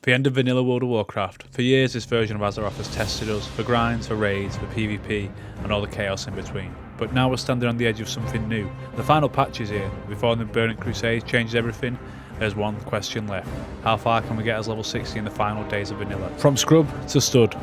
The end of vanilla World of Warcraft. For years this version of Azeroth has tested us, for grinds, for raids, for PvP and all the chaos in between. But now we're standing on the edge of something new. The final patch is here. Before the Burning Crusade changes everything, there's one question left. How far can we get as level 60 in the final days of vanilla? From scrub to stud.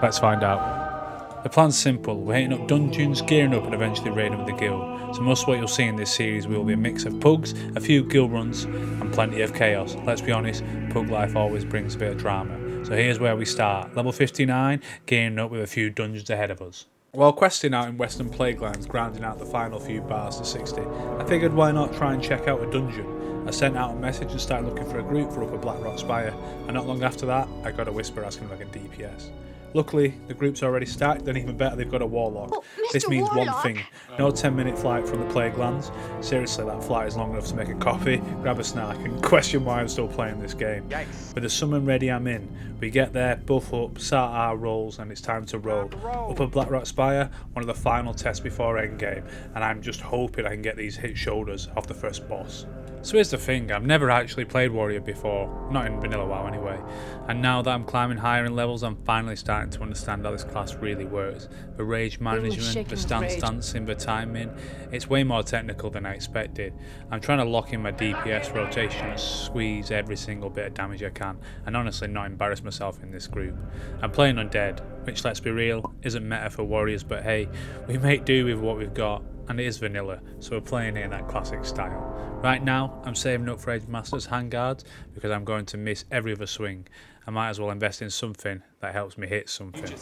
Let's find out. The plan's simple. We're hitting up dungeons, gearing up and eventually raiding with the guild. So most of what you'll see in this series will be a mix of pugs, a few guild runs and plenty of chaos. Let's be honest, pug life always brings a bit of drama. So here's where we start. Level 59, gearing up with a few dungeons ahead of us. While questing out in Western Plaguelands, grinding out the final few bars to 60, I figured why not try and check out a dungeon. I sent out a message and started looking for a group for Upper Blackrock Spire, and not long after that, I got a whisper asking if I could DPS. Luckily, the group's already stacked, and even better, they've got a warlock. Oh, This means Warlock? one thing, no 10-minute flight from the Plaguelands. Seriously, that flight is long enough to make a coffee, grab a snack, and question why I'm still playing this game. Yikes. With the summon ready, I'm in. We get there, buff up, start our rolls, and it's time to roll. Upper Blackrock Spire, one of the final tests before endgame, and I'm just hoping I can get these hit shoulders off the first boss. So here's the thing, I've never actually played Warrior before, not in Vanilla WoW anyway, and now that I'm climbing higher in levels, I'm finally starting to understand how this class really works. The rage management, the stance dancing, the timing, it's way more technical than I expected. I'm trying to lock in my DPS rotation and squeeze every single bit of damage I can, and honestly not embarrass myself in this group. I'm playing Undead, which, let's be real, isn't meta for Warriors, but hey, we make do with what we've got. And it is vanilla, so we're playing it in that classic style. Right now, I'm saving up for Edge Master's handguards because I'm going to miss every other swing. I might as well invest in something that helps me hit something.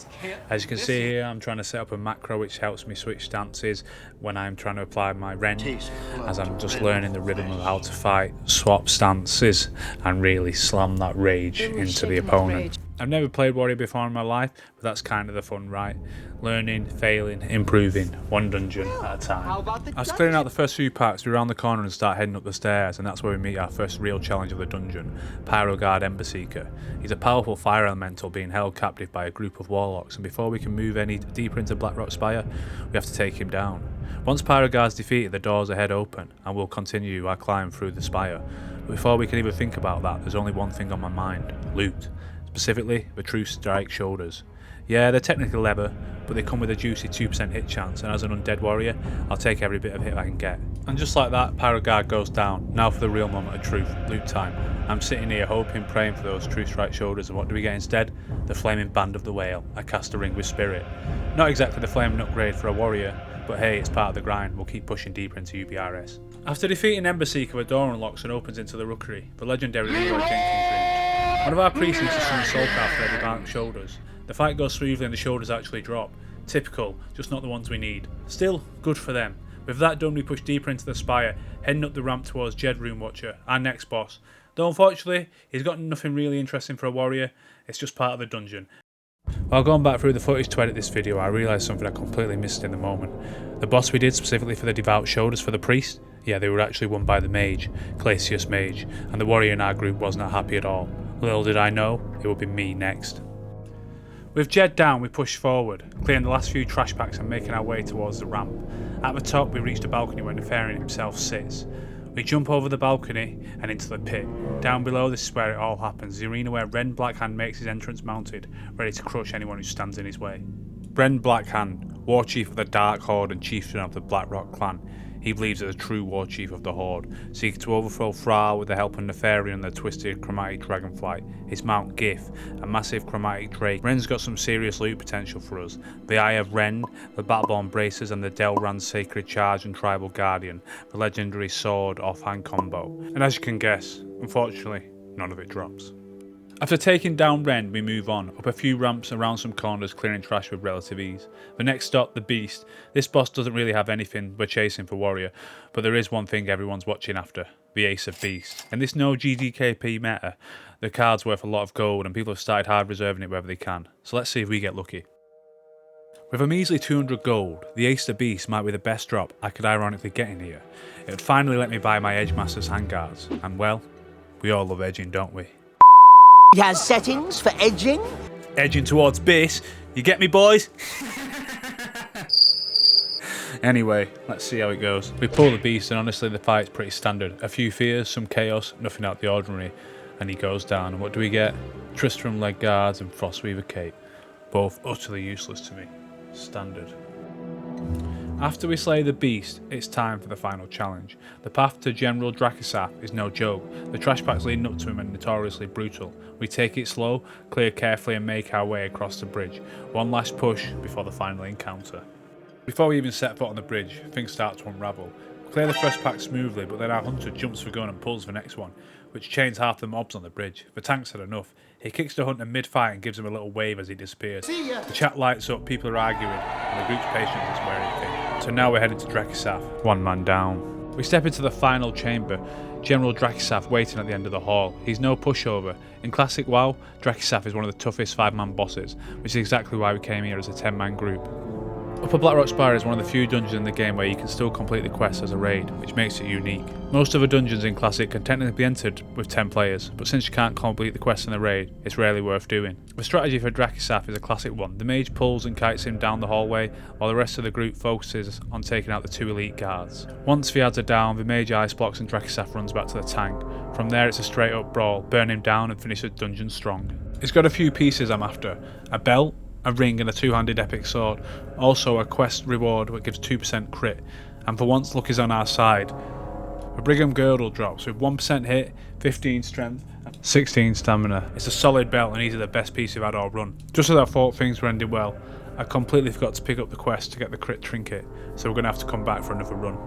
As you can see here, I'm trying to set up a macro which helps me switch stances when I'm trying to apply my rend, as I'm just learning the rhythm of how to fight, swap stances, and really slam that rage into the opponent. I've never played Warrior before in my life, but that's kind of the fun, right? Learning, failing, improving, one dungeon at a time. I was clearing out the first few packs, we round the corner and start heading up the stairs, and that's where we meet our first real challenge of the dungeon, Pyroguard Ember Seeker. He's a powerful fire elemental being held captive by a group of warlocks, and before we can move any deeper into Blackrock Spire, we have to take him down. Once Pyroguard's defeated, the doors ahead open, and we'll continue our climb through the spire. But before we can even think about that, there's only one thing on my mind: loot. Specifically, the True Strike shoulders. Yeah, they're technically leather, but they come with a juicy 2% hit chance, and as an undead warrior, I'll take every bit of hit I can get. And just like that, Pyroguard goes down. Now for the real moment of truth, loot time. I'm sitting here hoping, praying for those True Strike shoulders, and what do we get instead? The Flaming Band of the Whale, a caster ring with spirit. Not exactly the flaming upgrade for a warrior, but hey, it's part of the grind, we'll keep pushing deeper into UBRS. After defeating Ember Seeker, a door unlocks and opens into the Rookery, the legendary Leroy Jenkins ring. One of our precincts is summoned Soulcraft for their debunked shoulders. The fight goes smoothly and the shoulders actually drop. Typical, just not the ones we need. Still, good for them. With that done, we push deeper into the spire, heading up the ramp towards Jed Runewatcher, our next boss. Though unfortunately, he's got nothing really interesting for a warrior, it's just part of the dungeon. While going back through the footage to edit this video, I realised something I completely missed in the moment. The boss we did specifically for the devout shoulders for the priest, yeah, they were actually won by the Mage, GlaciusMage, and the warrior in our group was not happy at all. Little did I know, it would be me next. With Jed down, we push forward, clearing the last few trash packs and making our way towards the ramp. At the top, we reach the balcony where Nefarian himself sits. We jump over the balcony and into the pit. Down below, this is where it all happens, the arena where Ren Blackhand makes his entrance mounted, ready to crush anyone who stands in his way. Ren Blackhand, War Chief of the Dark Horde and Chieftain of the Blackrock clan. He believes as a true War Chief of the Horde, seeking to overthrow Thrall with the help of Nefarian and the twisted chromatic dragonfly, his mount Gif, a massive chromatic drake. Ren's got some serious loot potential for us. The Eye of Ren, the Battleborn Bracers and the Delran's Sacred Charge and Tribal Guardian, the legendary sword offhand combo. And as you can guess, unfortunately, none of it drops. After taking down Ren, we move on, up a few ramps and around some corners, clearing trash with relative ease. The next stop, the Beast. This boss doesn't really have anything we're chasing for Warrior, but there is one thing everyone's watching after, the Ace of Beasts. In this no GDKP meta, the card's worth a lot of gold and people have started hard reserving it wherever they can, so let's see if we get lucky. With a measly 200 gold, the Ace of Beasts might be the best drop I could ironically get in here. It would finally let me buy my Edge Master's handguards, and well, we all love edging, don't we? It has settings for edging. Edging towards base. You get me, boys? Anyway, let's see how it goes. We pull the beast and honestly the fight's pretty standard. A few fears, some chaos, nothing out of the ordinary. And he goes down and what do we get? Tristram leg guards and Frostweaver cape, both utterly useless to me. Standard. After we slay the beast, it's time for the final challenge. The path to General Drakisaf is no joke. The trash packs leading up to him are notoriously brutal. We take it slow, clear carefully and make our way across the bridge. One last push before the final encounter. Before we even set foot on the bridge, things start to unravel. We clear the first pack smoothly, but then our hunter jumps for gun and pulls the next one, which chains half the mobs on the bridge. The tank's had enough. He kicks the hunter mid-fight and gives him a little wave as he disappears. The chat lights up, people are arguing, and the group's patience is wearing thin. So now we're headed to Drakisaf, one man down. We step into the final chamber, General Drakisaf waiting at the end of the hall. He's no pushover. In Classic WoW, Drakisaf is one of the toughest 5-man bosses, which is exactly why we came here as a 10-man group. Upper Blackrock Spire is one of the few dungeons in the game where you can still complete the quest as a raid, which makes it unique. Most other dungeons in Classic can technically be entered with 10 players, but since you can't complete the quest in the raid, it's rarely worth doing. The strategy for Drakisaf is a classic one. The mage pulls and kites him down the hallway, while the rest of the group focuses on taking out the 2 elite guards. Once the odds are down, the mage ice blocks and Drakisaf runs back to the tank. From there it's a straight up brawl, burn him down and finish the dungeon strong. It's got a few pieces I'm after. A belt, a ring and a 2-handed epic sword. Also a quest reward which gives 2% crit. And for once luck is on our side. A Brigham Girdle drops with 1% hit, 15 strength, 16 stamina. It's a solid belt and these are the best piece we've had all run. Just as I thought things were ending well, I completely forgot to pick up the quest to get the crit trinket, so we're going to have to come back for another run.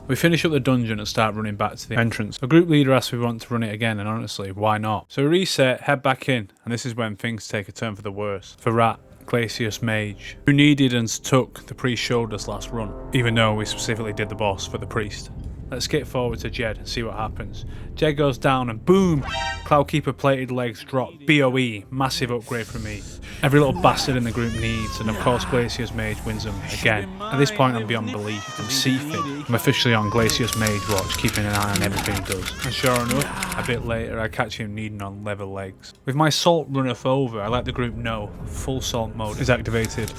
We finish up the dungeon and start running back to the entrance. A group leader asks if we want to run it again, and honestly, why not? So we reset, head back in, and this is when things take a turn for the worse. For Rat, GlaciusMage, who needed and took the priest showed us last run, even though we specifically did the boss for the priest. Let's skip forward to Jed and see what happens. Jed goes down and boom! Cloudkeeper plated legs drop. BOE, massive upgrade for me. Every little bastard in the group needs, and of course GlaciusMage wins them again. At this point I'm beyond belief. I'm seething. I'm officially on GlaciusMage watch, keeping an eye on everything he does. And sure enough, a bit later I catch him needing on leather legs. With my salt runneth over, I let the group know full salt mode is activated.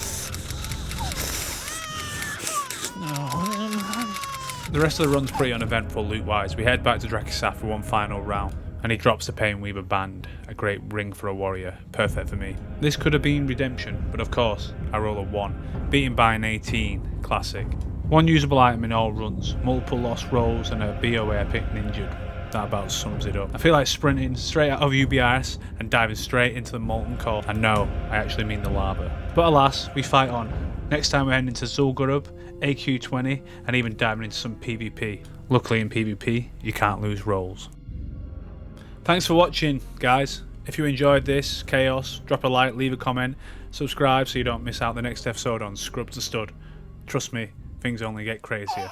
The rest of the run's pretty uneventful loot-wise. We head back to Drakisaf for one final round, and he drops the Painweaver band, a great ring for a warrior, perfect for me. This could have been redemption, but of course, I roll a 1, beaten by an 18, classic. One usable item in all runs, multiple lost rolls and a BOA picked and injured. That about sums it up. I feel like sprinting straight out of UBRS and diving straight into the molten core. And no, I actually mean the lava. But alas, we fight on. Next time we're heading into Zul'Gurub, AQ20, and even diving into some PvP. Luckily in PvP, you can't lose rolls. Thanks for watching, guys. If you enjoyed this chaos, drop a like, leave a comment, subscribe so you don't miss out the next episode on Scrub to Stud. Trust me, things only get crazier.